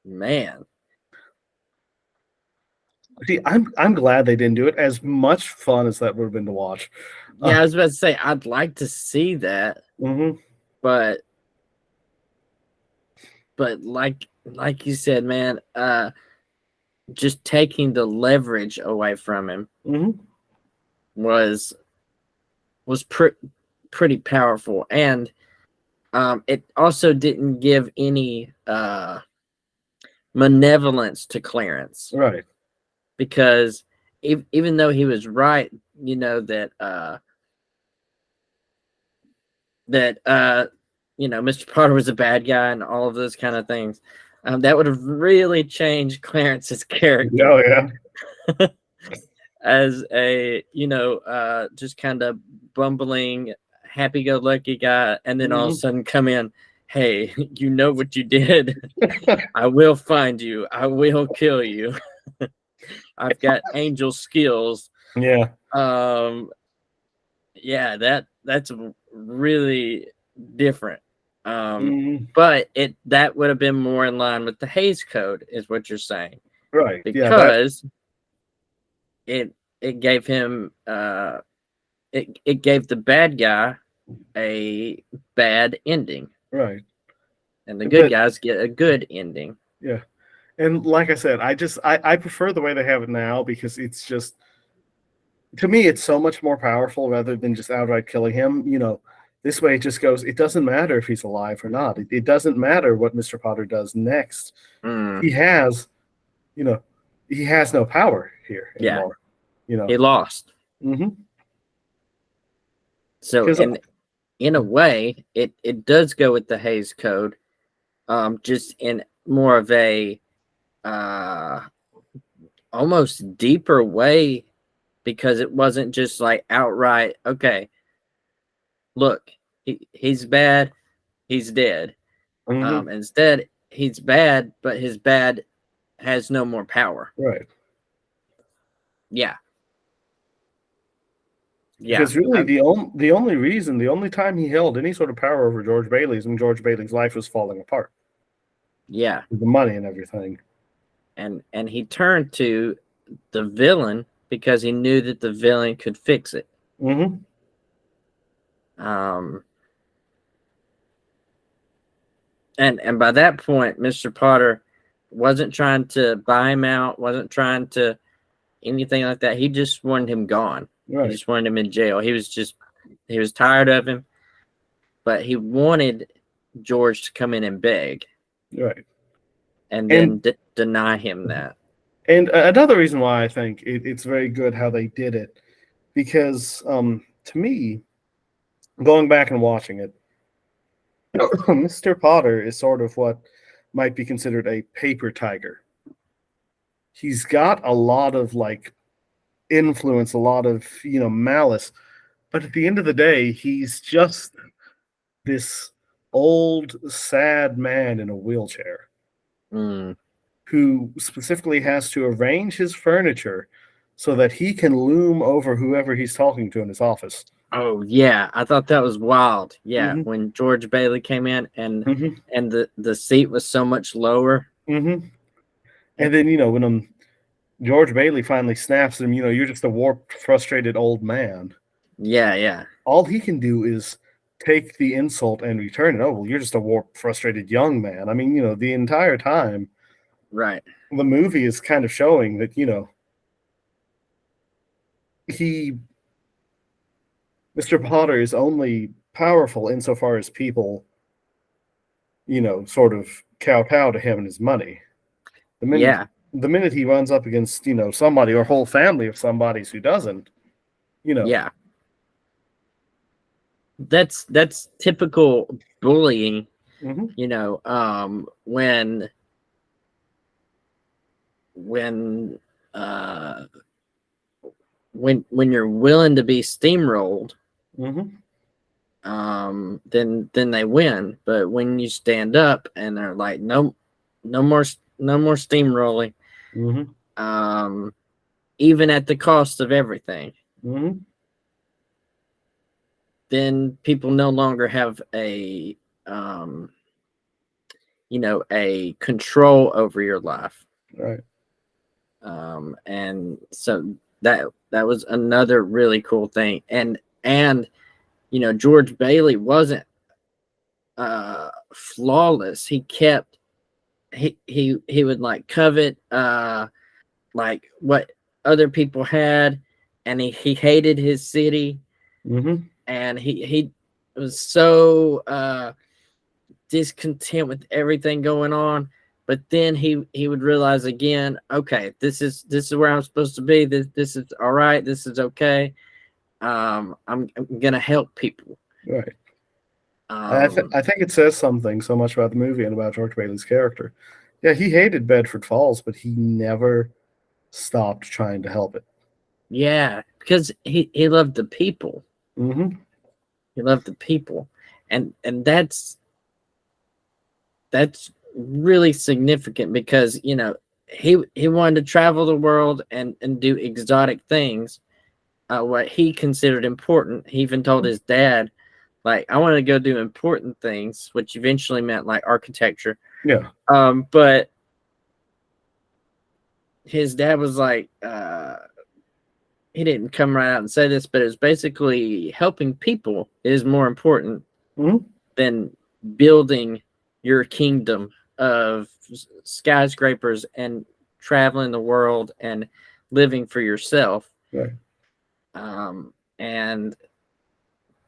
Man. See, I'm glad they didn't do it. As much fun as that would have been to watch. Yeah, I was about to say I'd like to see that, but like you said, man, just taking the leverage away from him was pretty powerful, and it also didn't give any malevolence to Clarence, right? Because even though he was right, that Mr. Potter was a bad guy and all of those kind of things, that would have really changed Clarence's character. Oh yeah. As a just kind of bumbling, happy-go-lucky guy, and then all of a sudden come in, hey, you know what you did? I will find you. I will kill you. I've got angel skills. Yeah. Yeah, that's really different. But that would have been more in line with the Hays Code, is what you're saying. Right. Because it gave him it gave the bad guy a bad ending. Right. And the good guys get a good ending. Yeah. And like I said, I prefer the way they have it now, because it's just, to me, it's so much more powerful rather than just outright killing him. This way it just goes, it doesn't matter if he's alive or not. It doesn't matter what Mr. Potter does next. He has, he has no power here anymore. He lost. So in a way, it does go with the Hays Code, just in more of a almost deeper way, because it wasn't just like outright, okay, look, he's bad, he's dead. Instead, he's bad, but his bad has no more power. Right. Yeah. Because really, the only time he held any sort of power over George Bailey is when George Bailey's life was falling apart. Yeah. The money and everything. And he turned to the villain because he knew that the villain could fix it. And by that point, Mr. Potter wasn't trying to buy him out, wasn't trying to anything like that. He just wanted him gone. Right. He just wanted him in jail. He was tired of him, but he wanted George to come in and beg. Right. And then deny him that. And another reason why I think it's very good how they did it, because to me, going back and watching it, Mr. Potter is sort of what might be considered a paper tiger. He's got a lot of influence, a lot of malice, but at the end of the day, he's just this old, sad man in a wheelchair who specifically has to arrange his furniture so that he can loom over whoever he's talking to in his office. Oh yeah, I thought that was wild. Yeah, when George Bailey came in and the seat was so much lower. And then when George Bailey finally snaps him, you're just a warped, frustrated old man. Yeah. All he can do is take the insult and return it. Oh, well, you're just a warped, frustrated young man. I mean, the entire time, right, the movie is kind of showing that, Mr. Potter is only powerful insofar as people, sort of kowtow to him and his money. The minute he runs up against, somebody or whole family of somebody's who doesn't, Yeah. That's typical bullying Mhm. You know, when uh, when you're willing to be steamrolled, Mhm. then they win. But when you stand up and they're like, no, no more steamrolling, Mhm. even at the cost of everything, Mhm. then people no longer have a a control over your life. Right. And so that was another really cool thing. And George Bailey wasn't flawless. He would like covet like what other people had, and he hated his city, Mhm. and he was so discontent with everything going on. But then he would realize again, okay, this is where I'm supposed to be. This is all right. This is okay. I'm gonna help people. Right. Um, I think it says something so much about the movie and about George Bailey's character. Yeah, he hated Bedford Falls, but he never stopped trying to help it. yeah, because he loved the people. Mhm. He loved the people, and that's really significant because he wanted to travel the world and do exotic things, what he considered important. He even told his dad, like, I want to go do important things, which eventually meant like architecture. Yeah. But his dad was like, he didn't come right out and say this, but it's basically helping people is more important Mhm. than building your kingdom of skyscrapers and traveling the world and living for yourself. Right. And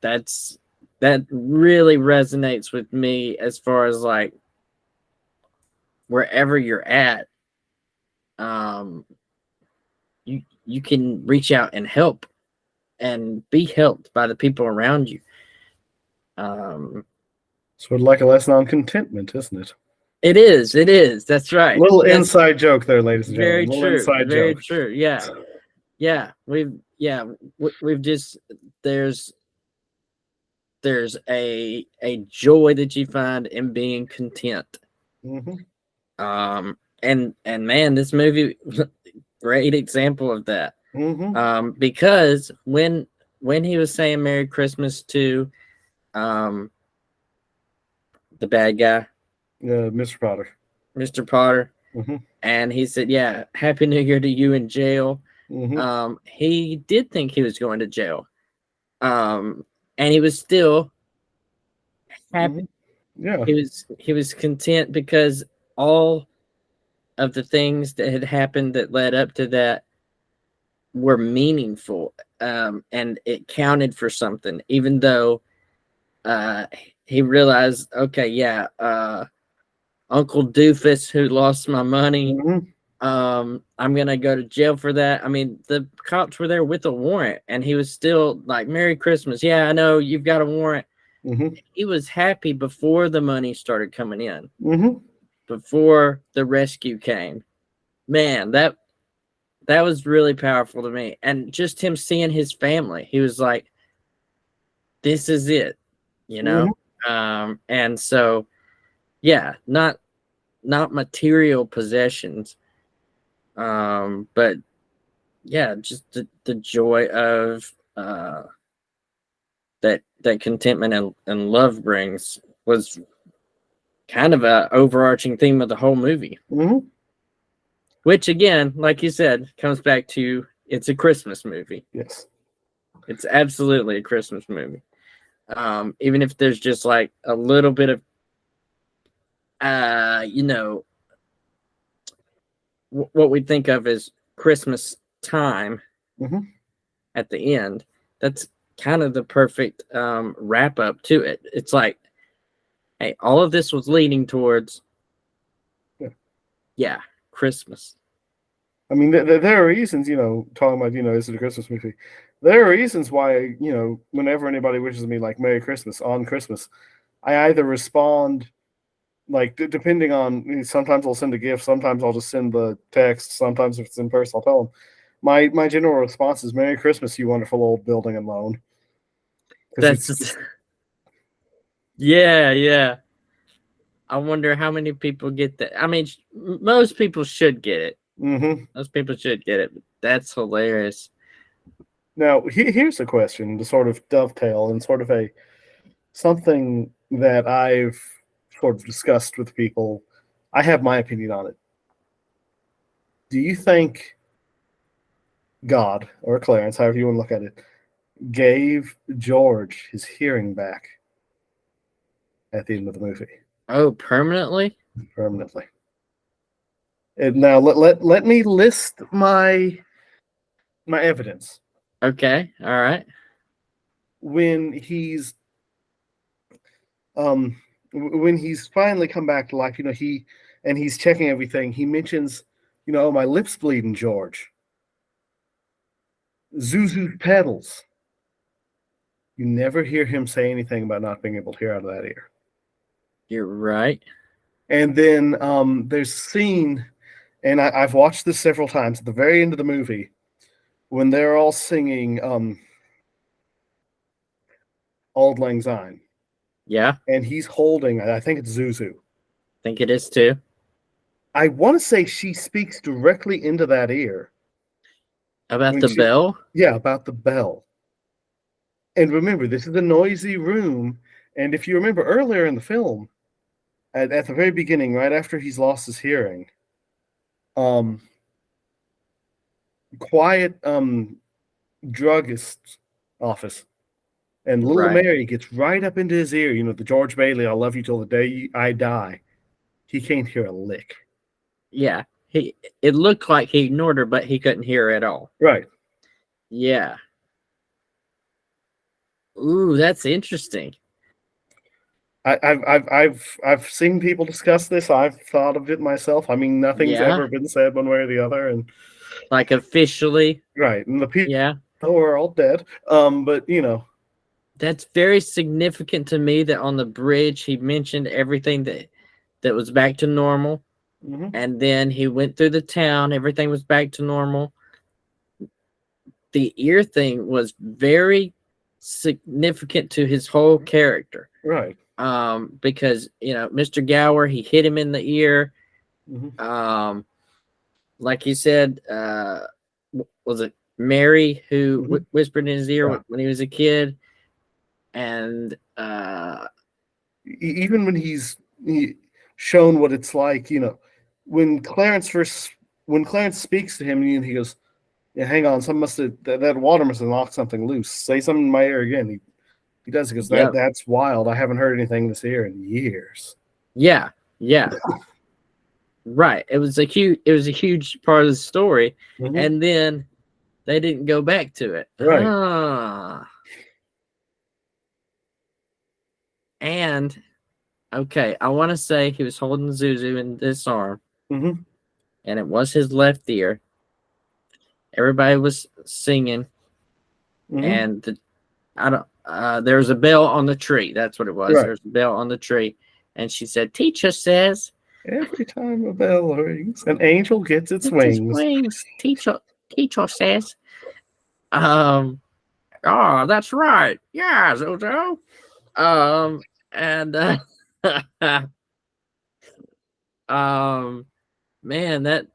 that really resonates with me as far as like wherever you're at, um, you can reach out and help and be helped by the people around you. Um, Sort of like a lesson on contentment, isn't it? it is. It is. That's right. Little That's inside joke there, ladies and gentlemen. very Little true. inside Very joke. true. Yeah. Yeah. We've just there's a joy that you find in being content. Mhm. And man, this movie, great example of that. Mhm. Because when he was saying Merry Christmas to um the bad guy, Mr. Potter. Mr. Potter, Mhm. and he said, yeah, Happy New Year to you in jail. Mhm. He did think he was going to jail. And he was still happy. Mhm. Yeah. He was content because all of the things that had happened that led up to that were meaningful, and it counted for something, even though uh, he realized, okay, yeah, Uncle Doofus who lost my money, Mhm. I'm gonna go to jail for that. I mean, the cops were there with a warrant, and he was still like, Merry Christmas. Yeah, I know you've got a warrant. Mhm. He was happy before the money started coming in, Mhm. before the rescue came. Man, that was really powerful to me. And just him seeing his family, he was like, this is it, you know? Mhm. And so, yeah, not material possessions, but yeah, just the joy of that contentment and love brings was kind of a overarching theme of the whole movie. Mhm. Which again, like you said, comes back to it's a Christmas movie. Yes. It's absolutely a Christmas movie. Even if there's just like a little bit of you know, what we think of as Christmas time Mhm. at the end, that's kind of the perfect wrap up to it. It's like, hey, all of this was leading towards, Yeah. yeah, Christmas. I mean, there are reasons, talking about, is it a Christmas movie? There are reasons why, whenever anybody wishes me like Merry Christmas on Christmas, I either respond like depending on, sometimes I'll send a gift, sometimes I'll just send the text, sometimes if it's in person, I'll tell them. My general response is "Merry Christmas, you wonderful old building and loan." 'Cause That's just, yeah. I wonder how many people get that. I mean, most people should get it. Mhm. Most people should get it. But that's hilarious. Now, here's a question to sort of dovetail and sort of something that I've sort of discussed with people. I have my opinion on it. Do you think God or Clarence, however you want to look at it, gave George his hearing back at the end of the movie Oh, permanently? permanently? And now let me list my evidence. Okay. All right. When he's when he's finally come back to life, he's checking everything. He mentions, "Oh, my lips bleeding, George. Zuzu's pedals." You never hear him say anything about not being able to hear out of that ear. You're right. And then there's a scene, and I've watched this several times, at the very end of the movie, when they're all singing Auld Lang Syne. Yeah. And he's holding, I think it's Zuzu. Think it is too. I want to say she speaks directly into that ear. About the bell? Yeah, about the bell. And remember, this is a noisy room. And if you remember earlier in the film, at the very beginning, right after he's lost his hearing, quiet druggist's office. And little Right. Mary gets right up into his ear, the George Bailey, "I'll love you till the day I die." He can't hear a lick. Yeah. It looked like he ignored her, but he couldn't hear her at all. Right. Yeah. Ooh, that's interesting. I've seen people discuss this. I've thought of it myself. I mean, nothing's ever been said one way or the other, and like officially. Right. And the people Yeah. are all dead. But that's very significant to me that on the bridge he mentioned everything that was back to normal. Mhm. And then he went through the town, everything was back to normal. The ear thing was very significant to his whole character. Right. Because Mr. Gower, he hit him in the ear. Mhm. Like you said, was it Mary who whispered in his ear when he was a kid? And even when he's shown what it's like, when Clarence speaks to him, and he goes, "Yeah, hang on, that water must have knocked something loose. Say something in my ear again." He does. He goes, "That's wild. I haven't heard anything this ear in years." Yeah. Right. It was a huge part of the story, and then they didn't go back to it. Right. And okay, I want to say he was holding Zuzu in this arm, and it was his left ear. Everybody was singing, and there was a bell on the tree. That's what it was. Right. There's a bell on the tree, and she said, "Teacher says, every time a bell rings, an angel gets its wings. Teacher says." Oh, that's right. Yeah, Zozo. And man, that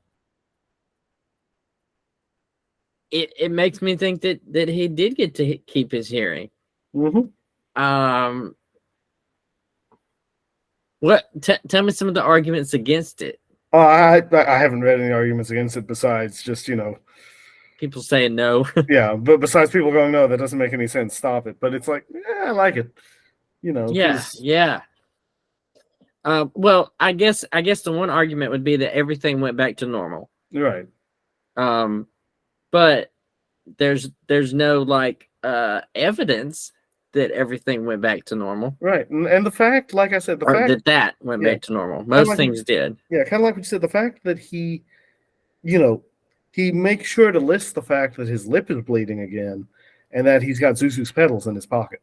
it makes me think that he did get to keep his hearing. What? Tell me some of the arguments against it. I haven't read any arguments against it besides just people saying no. Yeah, but besides people going, "No, that doesn't make any sense. Stop it." But it's like, I like it. Yeah. Well, I guess the one argument would be that everything went back to normal. Right. But there's no evidence that everything went back to normal. Right. And the fact, like I said, that went back to normal. Most things did. Yeah, kind of like what you said, the fact that he makes sure to list the fact that his lip is bleeding again and that he's got Zuzu's pedals in his pocket.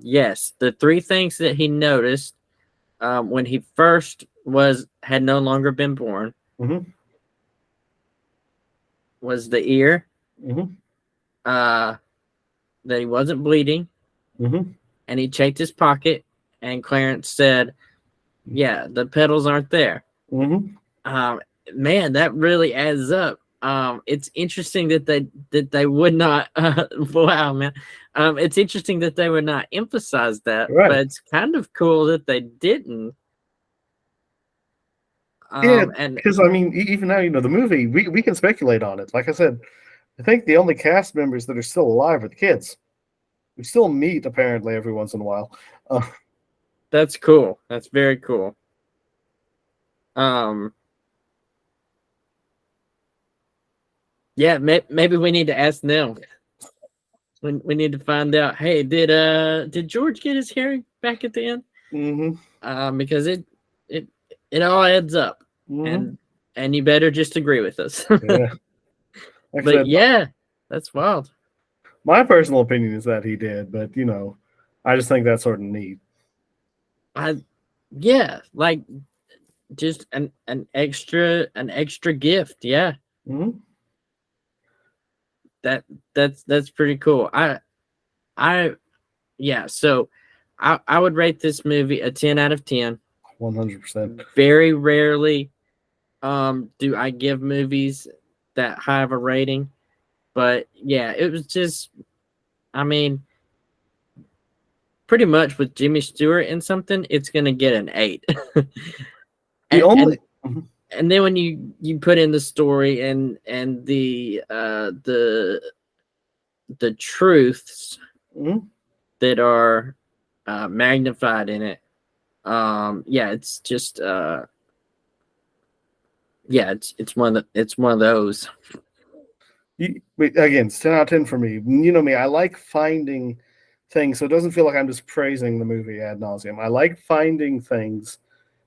Yes, the three things that he noticed when he first had no longer been born, was the ear, that he wasn't bleeding, and he checked his pocket, and Clarence said, "Yeah, the petals aren't there." Man, that really adds up. It's interesting that they would not. Wow, man. It's interesting that they would not emphasize that, Right. but it's kind of cool that they didn't. Yeah, And because I mean, even now, the movie, we can speculate on it. Like I said, I think the only cast members that are still alive are the kids. We still meet apparently every once in a while. That's cool. That's very cool. Yeah, maybe we need to ask them. We need to find out. Hey, did George get his hearing back at the end? Because it all adds up, and you better just agree with us. Yeah. Like but yeah, that's wild. My personal opinion is that he did, but I just think that's sort of neat. Yeah, like just an extra gift. Yeah. That's pretty cool. Yeah, so I would rate this movie a 10 out of 10. 100%. Very rarely do I give movies that high of a rating, but yeah, it was just, I mean, pretty much with Jimmy Stewart in something, it's gonna get an 8. And then when you put in the story and the truths that are magnified in it, yeah, it's just yeah, it's one of those. Again, it's 10 out of 10 for me. You know me, I like finding things, so it doesn't feel like I'm just praising the movie ad nauseum. I like finding things,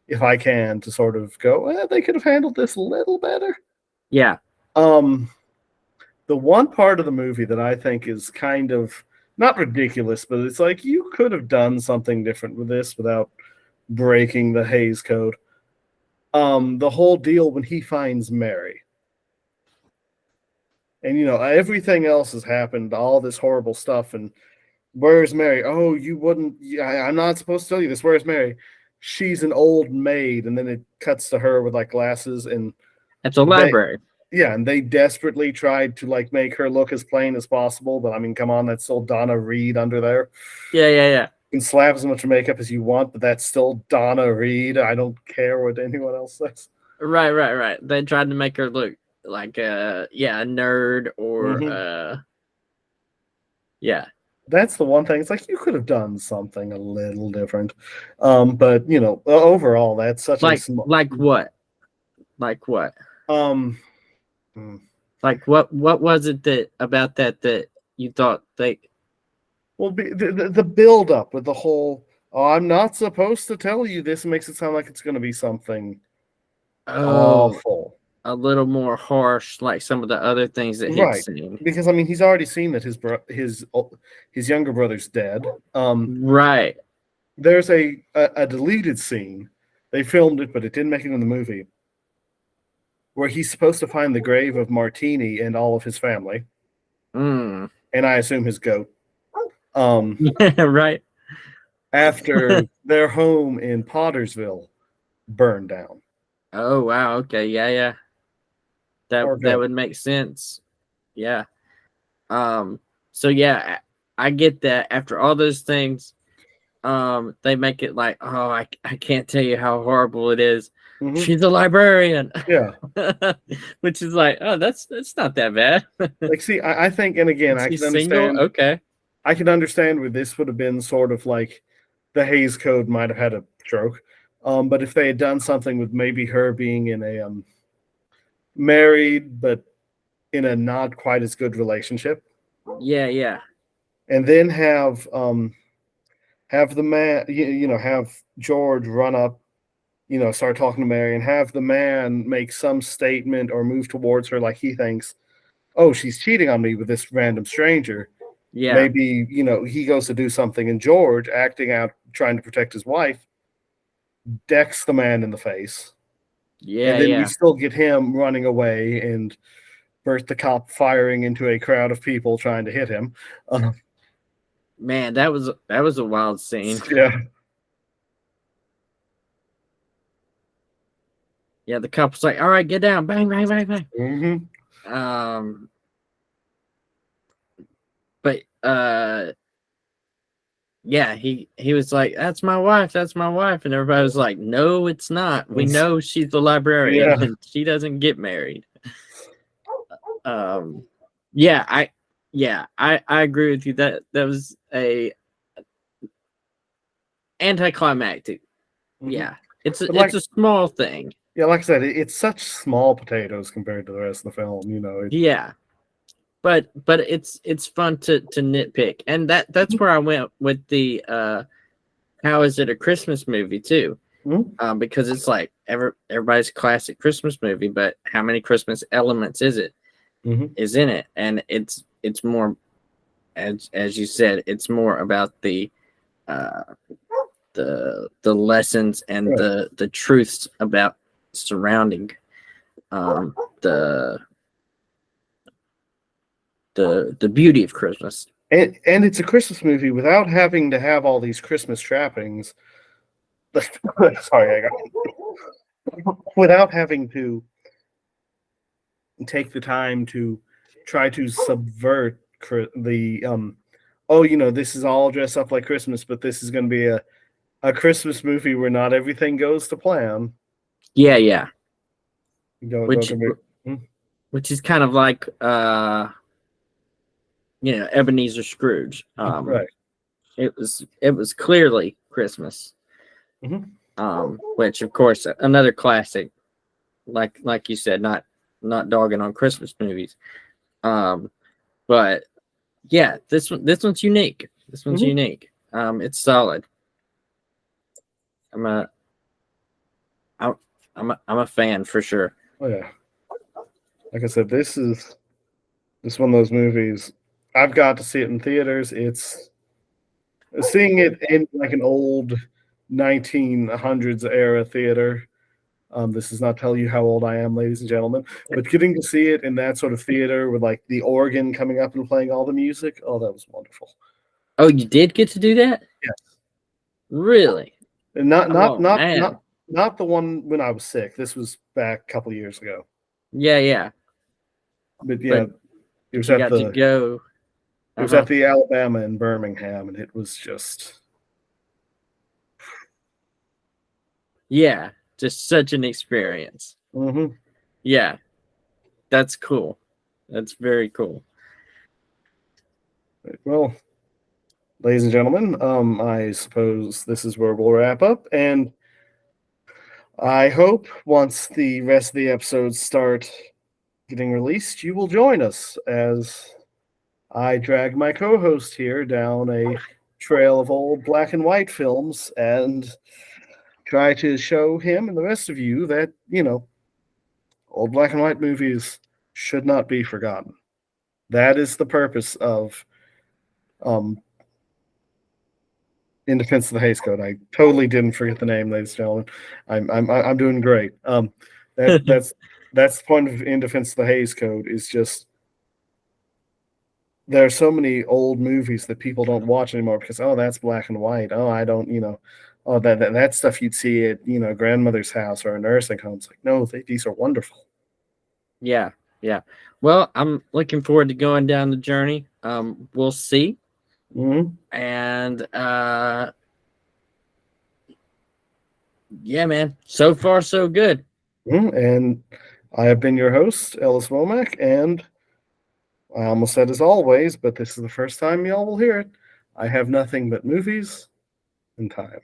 if I can, to sort of go, they could have handled this a little better. Yeah. The one part of the movie that I think is kind of not ridiculous, but it's like you could have done something different with this without breaking the Hays Code. The whole deal when he finds Mary. And, everything else has happened, all this horrible stuff. And where's Mary? Oh, you wouldn't. I'm not supposed to tell you this. Where's Mary? She's an old maid. And then it cuts to her with like glasses. And it's a library. And they desperately tried to like make her look as plain as possible. But I mean, come on, that's still Donna Reed under there. Yeah. You can slap as much makeup as you want, but that's still Donna Reed. I don't care what anyone else says. Right. They tried to make her look like a nerd or yeah. That's the one thing. It's like you could have done something a little different. But overall, that's such like what? Like what? Like what was it that about that you thought they? Well, the build up with the whole, I'm not supposed to tell you this, makes it sound like it's going to be something awful. A little more harsh, like some of the other things that he's seen. Because I mean, he's already seen that his younger brother's dead. Right. There's a deleted scene. They filmed it, but it didn't make it in the movie, where he's supposed to find the grave of Martini and all of his family, and I assume his goat. Right. After their home in Pottersville burned down. Oh wow. Okay. Yeah. That would make sense. Yeah. So yeah, I get that. After all those things, they make it like, oh, I can't tell you how horrible it is. She's a librarian. Yeah. Which is like, oh, that's not that bad. Like, see, I think, and again, I can understand. Single? Okay. I can understand where this would have been sort of like the Hays Code might have had a stroke. But if they had done something with maybe her being in a married but in a not quite as good relationship. Yeah. And then have the man, have George run up, start talking to Mary, and have the man make some statement or move towards her like he thinks, oh, she's cheating on me with this random stranger. Yeah. Maybe, he goes to do something, and George, acting out, trying to protect his wife, decks the man in the face. Yeah, And then yeah. we still get him running away and Bert the cop firing into a crowd of people trying to hit him. Man, that was a wild scene. Yeah. Yeah, the cop was like, "All right, get down, bang, bang, bang, bang." Mm-hmm. But yeah, he was like, "That's my wife, and everybody was like, "No, it's not. We know she's the librarian, Yeah. and she doesn't get married." Yeah, I agree with you. That was a anticlimactic. Mm-hmm. Yeah, it's like, a small thing. Yeah, like I said, it's such small potatoes compared to the rest of the film. You know. Yeah, but it's fun to nitpick, and that's where I went with the how is it a Christmas movie too? Mm-hmm. Because it's like everybody's classic Christmas movie, but how many Christmas elements is it? Mm-hmm. Is in it, and it's more, as you said, it's more about the lessons and Right. the truths about surrounding the beauty of Christmas. And it's a Christmas movie without having to have all these Christmas trappings. Sorry, without having to take the time to try to subvert the this is all dressed up like Christmas, but this is going to be a Christmas movie where not everything goes to plan. Yeah. Hmm? Which is kind of like Ebenezer Scrooge. Right. It was clearly Christmas. Mm-hmm. Which of course another classic, like you said, not dogging on Christmas movies. But yeah, this one's unique. This one's unique. It's solid. I'm a fan for sure. Oh yeah. Like I said, this is one of those movies. I've got to see it in theaters. It's seeing it in like an old 1900s era theater. This does not tell you how old I am, ladies and gentlemen, but getting to see it in that sort of theater with like the organ coming up and playing all the music, oh, that was wonderful. Oh, you did get to do that? Yes. Really? And not the one when I was sick. This was back a couple of years ago. Yeah. But yeah, it was at the go. It was at the Alabama in Birmingham, and it was just just such an experience. Mm-hmm. Yeah, that's cool. That's very cool. Well, ladies and gentlemen, I suppose this is where we'll wrap up, and I hope once the rest of the episodes start getting released, you will join us as I drag my co-host here down a trail of old black and white films and try to show him and the rest of you that, old black and white movies should not be forgotten. That is the purpose of In Defense of the Hays Code. I totally didn't forget the name, ladies and gentlemen. I'm doing great. That's the point of In Defense of the Hays Code, is just there are so many old movies that people don't watch anymore because, that's black and white. I don't, that stuff you'd see at, grandmother's house or a nursing home. It's like, no, these are wonderful. Yeah. Well, I'm looking forward to going down the journey. We'll see. Mm-hmm. And yeah, man. So far, so good. Mm-hmm. And I have been your host, Ellis Womack, and I almost said as always, but this is the first time y'all will hear it. I have nothing but movies and time.